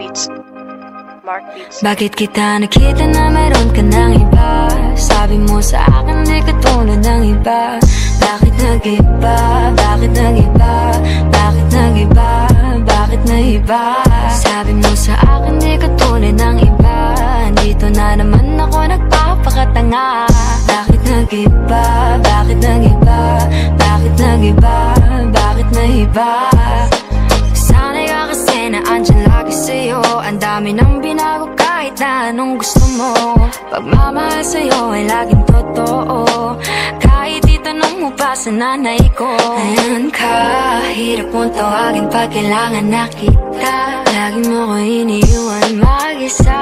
Beats. Bakit kita nakita na meron ka ng iba? Sabi mo sa akin di katulad ng iba. Bakit nag-iba? Bakit nag-iba? Bakit nag-iba? Bakit nag-iba? Sabi mo sa akin di katulad ng iba. Dito na naman ako nagpapakatanga. Bakit nag-iba? Bakit nag-iba? Bakit nag-iba? Bakit nag-iba? Sana'y ka kasi na andyan lagi sa'yo. Ang dami nang binago kahit na anong gusto mo. Pagmamahal sa'yo ay laging totoo. Kahit itanong mo pa sa nanay ko. Ayan ka, hirap mong tawagin pag kailangan na kita. Lagi mo ko iniiwan mag-isa.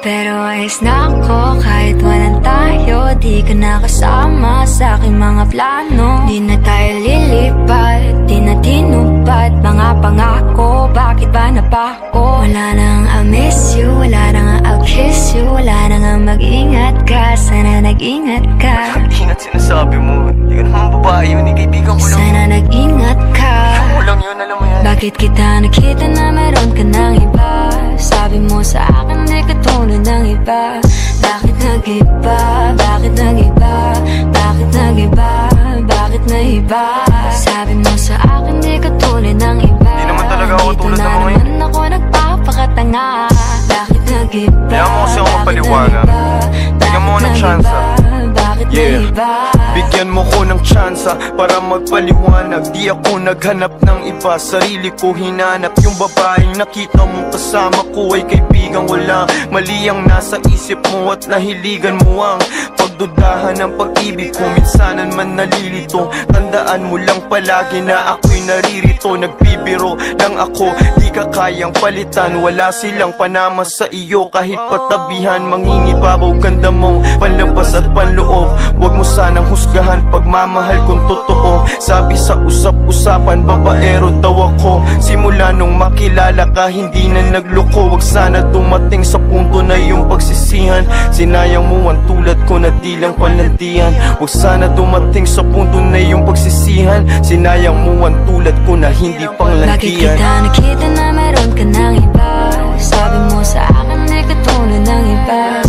Pero ayos na ako kahit walang tayo. Di ka nakasama sa aking mga plano. Di na tayo lilipat, di na tinupad mga pangako. Bakit ba napako? Wala nang I'll miss you, wala nang I'll kiss you. Wala nang mag-ingat ka, sana nag-ingat ka. Ingat sinasabi mo, di ka naman babae yun, kaibigan ko lang. Sana nag-ingat ka. Ikaw lang yun, alam mo yan. Bakit kita nakita na meron ka ng iba? Sabi mo sa akin di katulad ng iba. Bakit nag-iba? Bakit nag-iba? Bakit nag-iba? Bakit nag-iba? Sabi mo sa akin di katulad ng iba. Di naman talaga ako tulad ng mga yun. Dito na naman ako nagpapakatanga. Bakit nag-iba? Kaya mo kasi ako mapaliwanag. Bigyan mo ng tsansa. Yeah, bigyan mo ko ng tsansa para magpaliwanag. Di ako naghanap ng iba, sarili ko hinanap. Yung babaeng nakita mong kasama ko ay kaibigan ko lang. Mali ang nasa isip mo at nahiligan mo ang pagdudahan ng pag-ibig ko. Minsanan man nalilito, tandaan mo lang palagi na ako'y naririto. Nagbibiro lang ako, di ka kayang palitan. Wala silang panama sa iyo kahit patabihan. Mangingibabaw ganda mong panlabas at panloob. Huwag mo sanang husgahan pagmamahal kung totoo. Sabi sa usap-usapan, babaero daw ako. Simula nung makilala ka, hindi na nagloko. Huwag sana dumating sa punto na yung pagsisihan. Sinayang mo ang tulad ko na di lang palantian. Huwag sana dumating sa punto na yung pagsisihan. Sinayang mo ang tulad ko na hindi panglantian. Bakit kita nakita na meron ka ng iba? Sabi mo sa akin di katulad ng iba.